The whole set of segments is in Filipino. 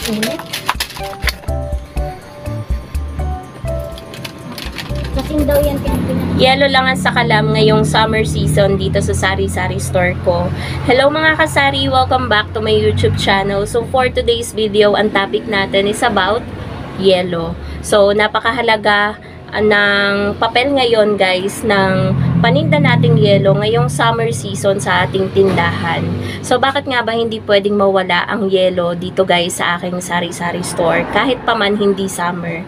Init. Kasing daw yan yelo lang ang sakalam ngayong summer season dito sa sari-sari store ko. Hello mga kasari! Welcome back to my YouTube channel. So for today's video, ang topic natin is about yelo. So napakahalaga ng papel ngayon guys ng paninda nating yelo ngayong summer season sa ating tindahan. So bakit nga ba hindi pwedeng mawala ang yelo dito guys sa aking sari-sari store kahit pa man hindi summer?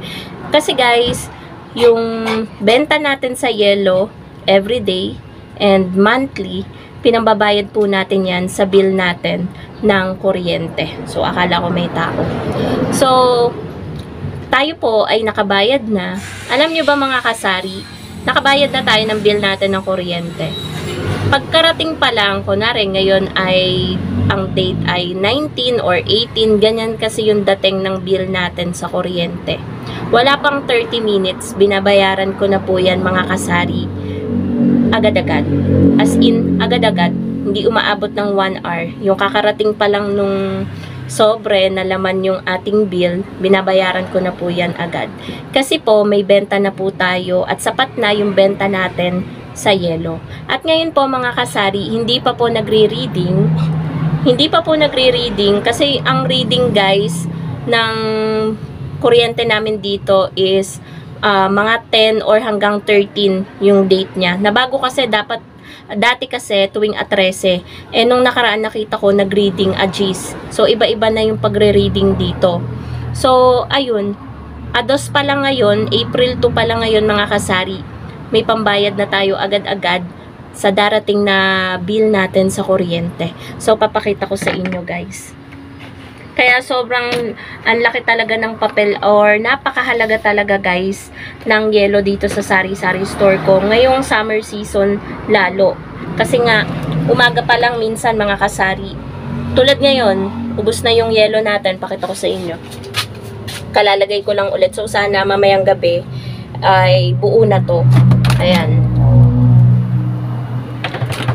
Kasi guys, yung benta natin sa yelo everyday and monthly, pinambabayad po natin yan sa bill natin ng kuryente. So akala ko may tao. So tayo po ay nakabayad na. Alam nyo ba mga kasari, nakabayad na tayo ng bill natin ng kuryente. Pagkarating pa lang, kunwari ngayon ay ang date ay 19 or 18, ganyan kasi yung dating ng bill natin sa kuryente. Wala pang 30 minutes, binabayaran ko na po yan mga kasari. Agad-agad. As in, agad-agad. Hindi umaabot ng 1 hour. Yung kakarating pa lang nung sobre na laman yung ating bill, binabayaran ko na po yan agad. Kasi po, may benta na po tayo at sapat na yung benta natin sa yelo. At ngayon po mga kasari, hindi pa po nagre-reading. Hindi pa po nagre-reading kasi ang reading guys ng kuryente namin dito is mga 10 or hanggang 13 yung date niya. Nabago kasi dati kasi tuwing 13. Eh nung nakaraan nakita ko nag-reading Agis. So iba-iba na yung pagre-reading dito. So ayun, ados pa lang ngayon, April 2 pa lang ngayon mga kasari. May pambayad na tayo agad-agad sa darating na bill natin sa kuryente. So papakita ko sa inyo guys. Kaya sobrang ang laki talaga ng papel or napakahalaga talaga guys ng yelo dito sa sari-sari store ko. Ngayong summer season lalo. Kasi nga umaga pa lang minsan mga kasari. Tulad ngayon, ubos na yung yelo natin. Pakita ko sa inyo. Kalalagay ko lang ulit. So sana mamayang gabi ay buo na to. Ayan.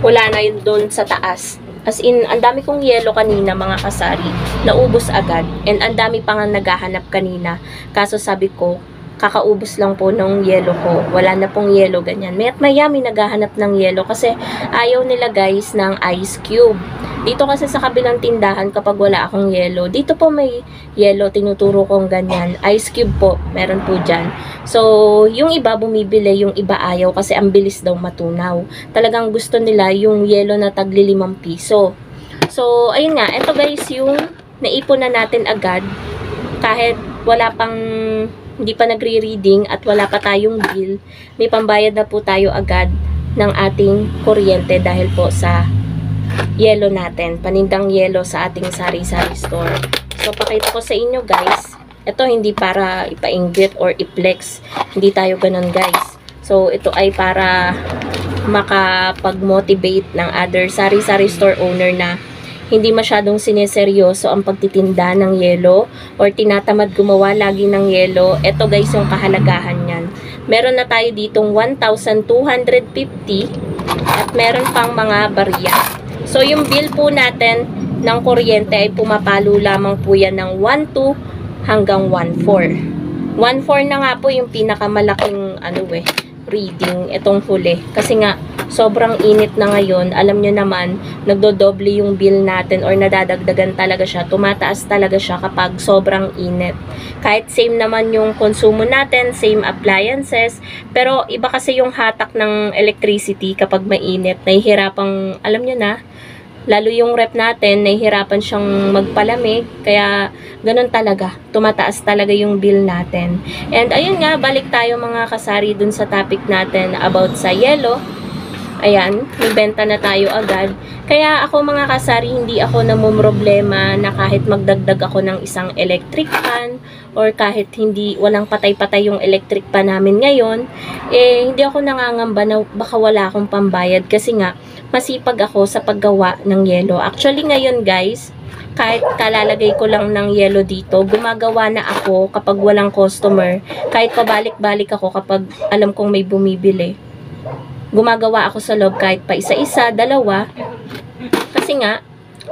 Wala na yun doon sa taas. As in, ang dami kong yelo kanina mga kasari, naubos agad. And ang dami pa nga naghahanap kanina. Kaso sabi ko, kakaubos lang po ng yelo ko. Wala na pong yelo, ganyan. Maya't maya may naghahanap ng yelo kasi ayaw nila guys ng ice cube. Dito kasi sa kabilang tindahan kapag wala akong yelo, dito po may yelo, tinuturo kong ganyan. Ice cube po, meron po dyan. So, yung iba bumibili, yung iba ayaw kasi ang bilis daw matunaw. Talagang gusto nila yung yelo na tagli 5 piso. So, ayun nga, ito guys yung naipon na natin agad kahit wala pang, hindi pa nagre-reading at wala pa tayong bill. May pambayad na po tayo agad ng ating kuryente dahil po sa yelo natin, panindang yelo sa ating sari-sari store. So, pakita ko sa inyo guys. Ito hindi para ipa-inggit or i-flex. Hindi tayo ganun guys. So, ito ay para makapag-motivate ng other sari-sari store owner na hindi masyadong sineseryoso ang pagtitinda ng yelo or tinatamad gumawa lagi ng yelo. Ito guys yung kahalagahan niyan. Meron na tayo ditong 1,250 at meron pang mga barya. So, yung bill po natin ng kuryente ay pumapalo lamang po yan ng 1,2 hanggang 1,4. 1,4 na nga po yung pinakamalaking reading itong huli. Kasi nga, sobrang init na ngayon. Alam nyo naman, nagdodoble yung bill natin or nadadagdagan talaga siya. Tumataas talaga siya kapag sobrang init. Kahit same naman yung konsumo natin, same appliances. Pero iba kasi yung hatak ng electricity kapag mainit. Nahihirapang, alam nyo na, lalo yung rep natin, nahihirapan siyang magpalamig. Kaya, ganun talaga. Tumataas talaga yung bill natin. And, ayun nga, balik tayo mga kasari dun sa topic natin about sa yelo. Ayan, may benta na tayo agad. Kaya ako mga kasari, hindi ako namumroblema na kahit magdagdag ako ng isang electric fan or kahit walang patay-patay yung electric pan namin ngayon, hindi ako nangangamba na baka wala akong pambayad kasi nga, masipag ako sa paggawa ng yelo. Actually ngayon guys, kahit kalalagay ko lang ng yelo dito, gumagawa na ako kapag walang customer. Kahit pabalik-balik ako kapag alam kong may bumibili. Gumagawa ako sa loob kahit pa isa-isa, dalawa. Kasi nga,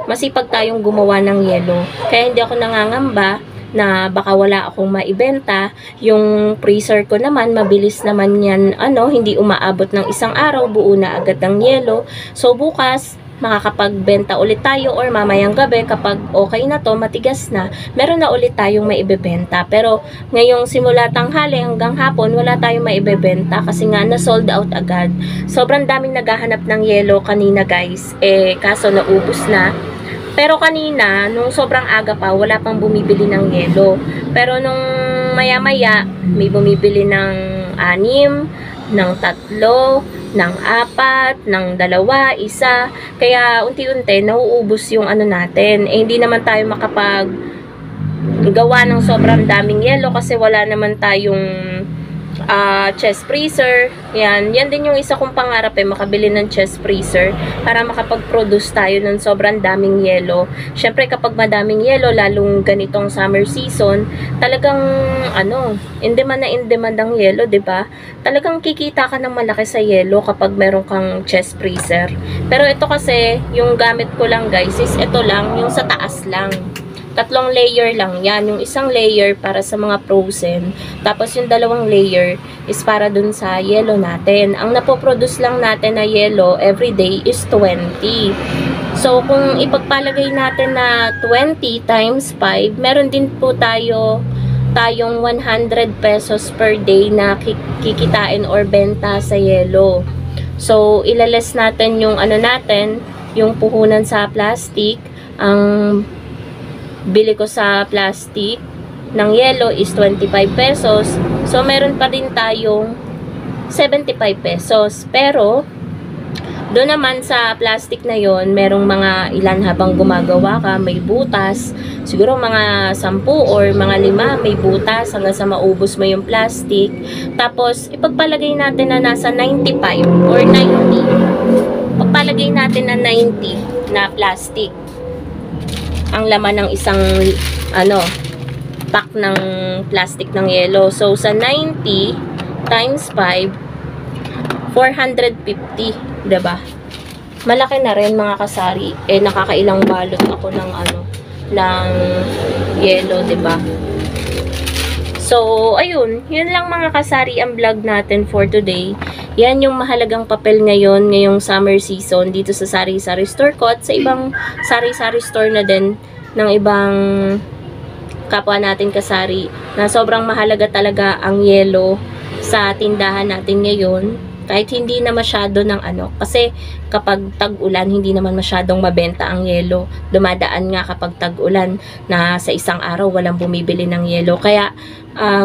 masipag tayong gumawa ng yelo. Kaya hindi ako nangangamba na baka wala akong maibenta. Yung freezer ko naman, mabilis naman yan, hindi umaabot ng isang araw, buo na agad ng yelo. So bukas, makakapagbenta ulit tayo, or mamayang gabi kapag okay na to, matigas na, meron na ulit tayong maibebenta. Pero ngayong simula tanghali hanggang hapon, wala tayong maibebenta kasi nga na sold out agad. Sobrang daming naghahanap ng yelo kanina guys, kaso naubos na. Pero kanina, nung sobrang aga pa, wala pang bumibili ng yelo. Pero nung maya-maya, may bumibili ng 6, ng 3, ng 4, ng 2, 1. Kaya unti-unti nauubos yung natin. Hindi naman tayo makapag gawa ng sobrang daming yelo kasi wala naman tayong chest freezer. Yan din yung isa kong pangarap, makabili ng chest freezer para makapag-produce tayo ng sobrang daming yelo. Syempre kapag madaming yelo, lalong ganitong summer season, talagang in demand ang yelo, 'di ba? Talagang kikita ka ng malaki sa yelo kapag meron kang chest freezer. Pero ito kasi, yung gamit ko lang guys is ito lang, yung sa taas lang. 3 layer lang yan. Yung isang layer para sa mga frozen. Tapos yung 2 layer is para dun sa yelo natin. Ang napoproduce lang natin na yelo everyday is 20. So, kung ipagpalagay natin na 20 times 5, meron din po tayong 100 pesos per day na kikitain or benta sa yelo. So, ilales natin yung yung puhunan sa plastic. Ang bili ko sa plastic ng yelo is 25 pesos. So, meron pa rin tayong 75 pesos. Pero, doon naman sa plastic na yon, merong mga ilan habang gumagawa ka, may butas. Siguro mga 10 or mga 5 may butas hanggang sa maubos mo yung plastic. Tapos, ipagpalagay natin na nasa 95 or 90. Pagpalagay natin na 90 na plastic ang laman ng isang pack ng plastic ng yelo. So sa 90 times 5, 450, 'di ba? Malaki na rin mga kasari. Nakakailang balot ako ng ng yelo, 'di ba? So ayun, yun lang mga kasari ang vlog natin for today. Yan yung mahalagang papel ngayong summer season dito sa sari-sari store ko at sa ibang sari-sari store na din ng ibang kapwa natin kasari, na sobrang mahalaga talaga ang yelo sa tindahan natin ngayon. Kahit hindi na masyado ng kasi kapag tag-ulan, hindi naman masyadong mabenta ang yelo. Dumadaan nga kapag tag-ulan na sa isang araw walang bumibili ng yelo. Kaya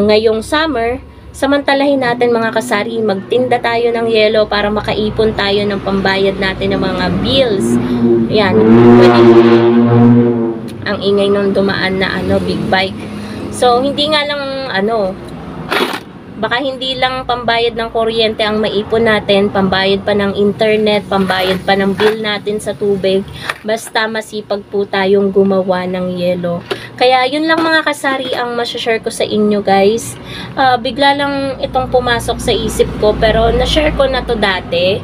ngayong summer, samantalahin natin mga kasari, magtinda tayo ng yelo para makaipon tayo ng pambayad natin ng mga bills. Yan. Ang ingay nung dumaan na big bike. So, hindi nga lang baka hindi lang pambayad ng kuryente ang maipon natin, pambayad pa ng internet, pambayad pa ng bill natin sa tubig, basta masipag po tayong gumawa ng yelo. Kaya yun lang mga kasari ang masashare ko sa inyo guys. Bigla lang itong pumasok sa isip ko, pero na-share ko na to dati.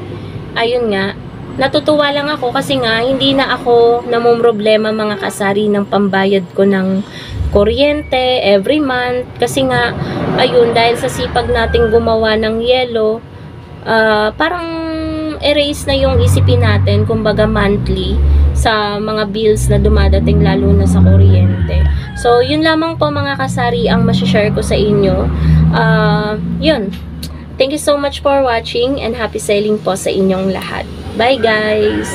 Ayun nga, natutuwa lang ako kasi nga hindi na ako namumroblema mga kasari ng pambayad ko ng kuryente every month. Kasi nga, ayun, dahil sa sipag nating gumawa ng yelo, parang erase na yung isipin natin, kumbaga monthly, sa mga bills na dumadating lalo na sa kuryente. So, yun lamang po mga kasari ang masashare ko sa inyo. Yun. Thank you so much for watching and happy selling po sa inyong lahat. Bye guys!